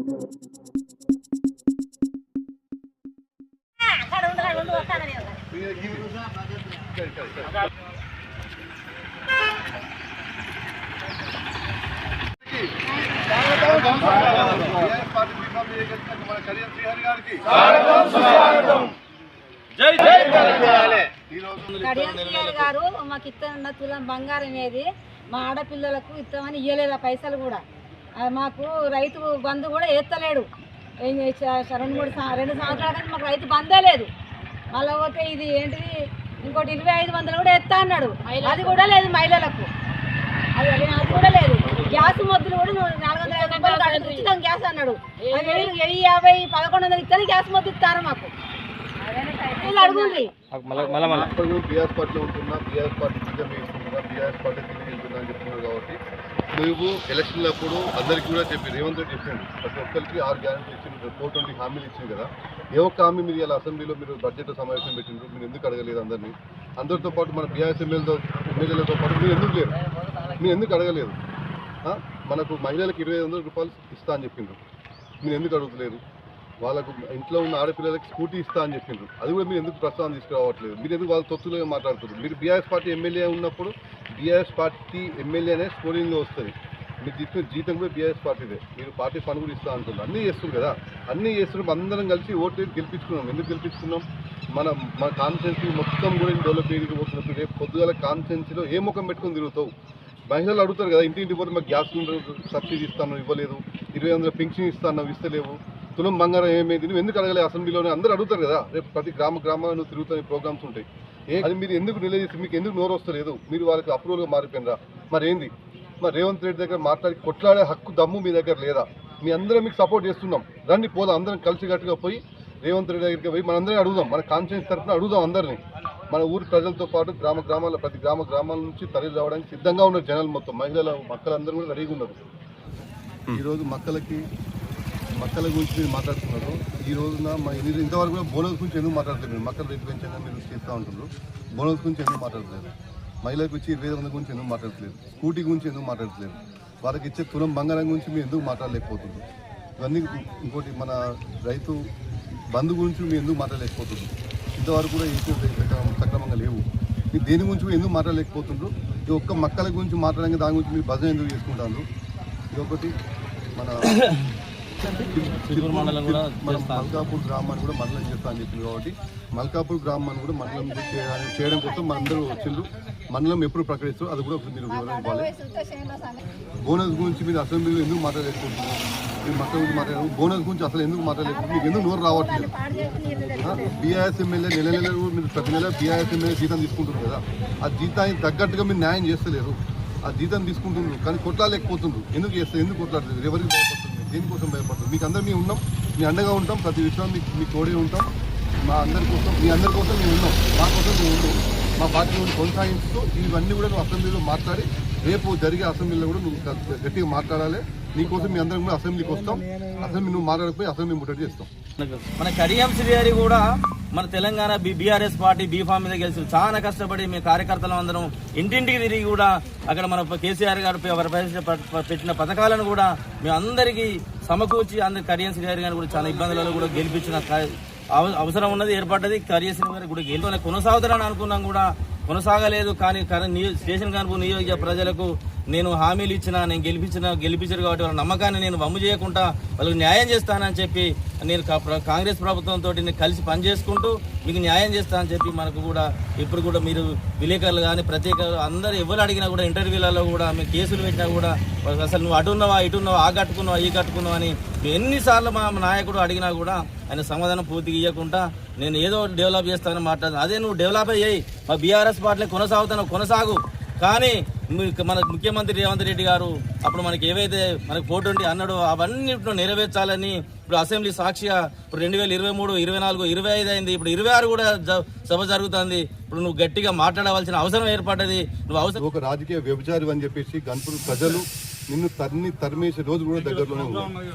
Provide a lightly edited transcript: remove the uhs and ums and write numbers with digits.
గారు మాకు ఇస్తున్న తులం బంగారం ఏది మా ఆడపిల్లలకు ఇస్తామని ఇయ్యలేదు ఆ పైసలు కూడా. మాకు రైతు బంధు కూడా ఎత్తలేడు. 2 సంవత్సరాల కానీ మాకు రైతు బందే లేదు. మళ్ళీ పోతే ఇది ఏంటిది ఇంకోటి 2500 కూడా ఎత్తా అన్నాడు, అది కూడా లేదు మహిళలకు. అది కూడా లేదు. గ్యాస్ మొద్దులు కూడా 450 రూపాయలు ఉచితం గ్యాస్ అన్నాడు. 1050 1100 ఇస్తాను గ్యాస్ మొద్దు ఇస్తారు మాకు. అడుగుంది బీఆర్ఎస్ పార్టీలో ఉంటున్నా, బీఆర్ఎస్ పార్టీ బీఆర్ఎస్ పార్టీ అని చెప్తున్నారు కాబట్టి నువ్వు ఎలక్షన్లప్పుడు అందరికీ కూడా చెప్పి రేవంత్ రెడ్డి చెప్పింది ప్రతి ఒక్కరికి 6 గ్యారెంటీ ఇచ్చింది, 420 హామీలు ఇచ్చింది కదా. ఏ ఒక్క హామీ మీరు ఇలా అసెంబ్లీలో మీరు బడ్జెట్ సమావేశం పెట్టిండ్రు, మీరు ఎందుకు అడగలేదు? అందరితో పాటు మన బీఆర్ఎస్ ఎమ్మెల్యేలతో పాటు మీరు ఎందుకు లేరు? మీరు ఎందుకు అడగలేదు? మనకు మహిళలకు 2500 రూపాయలు ఇస్తా అని చెప్పిండ్రు, మీరు ఎందుకు అడుగుతలేరు? వాళ్ళకు ఇంట్లో ఉన్న ఆడపిల్లలకి స్కూటీ ఇస్తా అని చెప్పిండ్రు, అది కూడా మీరు ఎందుకు ప్రస్తావన తీసుకురావట్లేదు? మీరు ఎందుకు వాళ్ళ తొత్తులుగా మాట్లాడుతున్నారు? మీరు బీఆర్ఎస్ పార్టీ ఎమ్మెల్యే ఉన్నప్పుడు బీఆర్ఎస్ పార్టీ ఎమ్మెల్యేనే స్కోరింగ్లో వస్తుంది. మీరు తీసుకున్న జీతం కూడా బీఆర్ఎస్ పార్టీదే. మీరు పార్టీ పని కూడా ఇస్తా అంటున్నారు. అన్నీ చేస్తున్నారు కదా, అన్నీ చేస్తున్నాం. అందరం కలిసి ఓట్లు గెలిపించుకున్నాం. ఎందుకు గెలిపించుకున్నాం? మన కాన్స్టిట్యున్సీ మొత్తం కూడా డెవలప్ చేయకపోతున్నప్పుడు రేపు పొద్దుగాల కాన్స్టిట్యున్సీలో ఏ ముఖం పెట్టుకుని తిరుగుతావు? మహిళలు అడుగుతారు కదా, ఇంటింటి పోతే మాకు గ్యాస్ సబ్సిడీ ఇస్తాను ఇవ్వలేదు, 2500 పెన్షన్ ఇస్తాను ఇస్తలేవు, తులం బంగారం ఏమైంది, నువ్వు ఎందుకు అడగలేదు? అసెంబ్లీలోనే అందరూ అడుగుతారు కదా. రేపు ప్రతి గ్రామాలు నువ్వు తిరుగుతాయి ప్రోగ్రామ్స్ ఉంటాయి. అది మీరు ఎందుకు నిలదీసి మీకు ఎందుకు నోరు వస్తలేదు? మీరు వాళ్ళకి అప్రూవల్గా మారిపోయినరా? ఏంది మరి రేవంత్ రెడ్డి దగ్గర మాట్లాడి కొట్లాడే హక్కు దమ్ము మీ దగ్గర లేదా? మీ అందరం మీకు సపోర్ట్ చేస్తున్నాం, రండి పోదాం, అందరం కలిసికట్టుగా పోయి రేవంత్ రెడ్డి దగ్గరికి పోయి మనందరం అడుగుదాం, మన కాన్స్టిట్యూన్సీ తరఫున అడుగుదాం. అందరినీ మన ఊరి ప్రజలతో పాటు గ్రామాల ప్రతి గ్రామాల నుంచి తరలి రావడానికి సిద్ధంగా ఉన్నారు జనాలు మొత్తం. మక్కలందరూ కూడా రెడీగా ఉన్నారు. ఈరోజు మక్కల గురించి మీరు మాట్లాడుతున్నారు. ఈ రోజున మీరు ఇంతవరకు కూడా బోనస్ గురించి ఎందుకు మాట్లాడలేదు? మీరు మక్కల రేటు పెంచంగా మీరు చేస్తూ ఉంటున్నారు. బోనస్ గురించి ఎందుకు మాట్లాడలేదు? మహిళలకు వచ్చి 2500 గురించి ఎందుకు మాట్లాడలేదు? స్కూటీ గురించి ఎందుకు మాట్లాడలేదు? వాళ్ళకి ఇచ్చే తులం బంగారం గురించి మీరు ఎందుకు మాట్లాడలేకపోతుంది? ఇవన్నీ ఇంకోటి మన రైతు బంధు గురించి మీరు ఎందుకు మాట్లాడలేకపోతుంది? ఇంతవరకు కూడా సక్రమంగా లేవు. మీరు దేని గురించి ఎందుకు మాట్లాడలేకపోతుండ్రు? ఈ ఒక్క మక్కల గురించి మాట్లాడడానికి దాని గురించి మీరు భజన ఎందుకు చేసుకుంటారు? ఇదొకటి మన మల్కాపూర్ గ్రామాన్ని కూడా మండలం చేస్తా అని చెప్పింది కాబట్టి మల్కాపూర్ గ్రామాన్ని కూడా మండలం చేయడం కోసం మనందరూ వచ్చిండ్రు. మండలం ఎప్పుడు ప్రకటిస్తారు అది కూడా మీరు వివరణ ఇవ్వాలి. బోనస్ గురించి మీరు అసెంబ్లీలో ఎందుకు మాట్లాడలేకపోతున్నారు? మీరు మక్కల గురించి మాట్లాడారు, బోనస్ గురించి అసలు ఎందుకు మాట్లాడలేకపోతే మీకు ఎందుకు నోరు రావట్లేదు? బీఆర్ఎస్ ఎమ్మెల్యే నెల మీరు ప్రతి నెల బీఆర్ఎస్ ఎమ్మెల్యే జీతం తీసుకుంటున్నారు కదా, ఆ జీతానికి తగ్గట్టుగా మీరు న్యాయం చేస్తలేరు. ఆ జీతం తీసుకుంటున్నారు కానీ కొట్లాడలేకపోతున్నారు. ఎందుకు చేస్తారు? ఎందుకు కొట్లాడలేదు? ఎవరికి భయపడుతుంది? దేనికోసం భయపడుతుంది? మీకు అందరూ మేము ఉన్నాం, మీ అండగా ఉంటాం, ప్రతి విషయం మీకు తోడే ఉంటాం. మీ అందరి కోసం మేము ఉన్నాం, మా కోసం మేము ఉన్నాం. మా పార్టీని కొనసాగిస్తూ ఇవన్నీ కూడా నువ్వు అసెంబ్లీలో మాట్లాడి రేపు జరిగే అసెంబ్లీలో కూడా నువ్వు గట్టిగా మాట్లాడాలి. నీకోసం మీ అందరం కూడా అసెంబ్లీకి వస్తాం. అసెంబ్లీ నువ్వు మాట్లాడకపోయి అసెంబ్లీ ముట్టడి చేస్తాం. మన కడియం శ్రీహరి కూడా మన తెలంగాణ బీఆర్ఎస్ పార్టీ బీఫామ్ మీద గెలిచి చాలా కష్టపడి మీ కార్యకర్తలు అందరం ఇంటింటికి తిరిగి కూడా అక్కడ మన కేసీఆర్ గారు పెట్టిన పథకాలను కూడా మేము అందరికీ సమకూర్చి అందరి కడియం శ్రీహరి గారిని కూడా చాలా ఇబ్బందులలో కూడా గెలిపించిన అవసరం ఉన్నది, ఏర్పడ్డది. కడియం శ్రీహరి గారు కూడా గెలుపు కొనసాగుతారని అనుకున్నాం, కూడా కొనసాగలేదు. కానీ స్టేషన్ కాన్పూర్ నియోజక ప్రజలకు నేను హామీలు ఇచ్చినా, నేను గెలిపించారు కాబట్టి వాళ్ళ నమ్మకాన్ని నేను వమ్ము చేయకుండా వాళ్ళకి న్యాయం చేస్తానని చెప్పి నేను కాంగ్రెస్ ప్రభుత్వంతో కలిసి పనిచేసుకుంటూ మీకు న్యాయం చేస్తానని చెప్పి మనకు కూడా ఇప్పుడు కూడా మీరు విలేకరులు కానీ ప్రత్యేక అందరూ ఎవరు అడిగినా కూడా ఇంటర్వ్యూలలో కూడా మీరు కేసులు పెట్టినా కూడా అసలు నువ్వు అటున్నావా ఇటున్నావా, ఆ కట్టుకున్నావా ఈ కట్టుకున్నావా అని ఎన్నిసార్లు మా నాయకుడు అడిగినా కూడా ఆయన సమాధానం పూర్తిగా ఇవ్వకుండా నేను ఏదో డెవలప్ చేస్తానని మాట్లాడుతాను. అదే నువ్వు డెవలప్ అయ్యాయి మా బీఆర్ఎస్ పార్టీలో కొనసాగు. కానీ మన ముఖ్యమంత్రి రేవంత్ రెడ్డి గారు అప్పుడు మనకి ఏవైతే మనకు 420 అన్నాడో అవన్నీ నెరవేర్చాలని ఇప్పుడు అసెంబ్లీ సాక్షిగా ఇప్పుడు 2023, 24, 25 అయింది. ఇప్పుడు 26 కూడా సభ జరుగుతుంది. ఇప్పుడు నువ్వు గట్టిగా మాట్లాడవలసిన అవసరం ఏర్పడ్డది. ఒక రాజకీయ వ్యభిచారి అని చెప్పేసి గన్పూర్ ప్రజలు నిన్ను తరిమేసే రోజు కూడా దగ్గరలోనే ఉంది.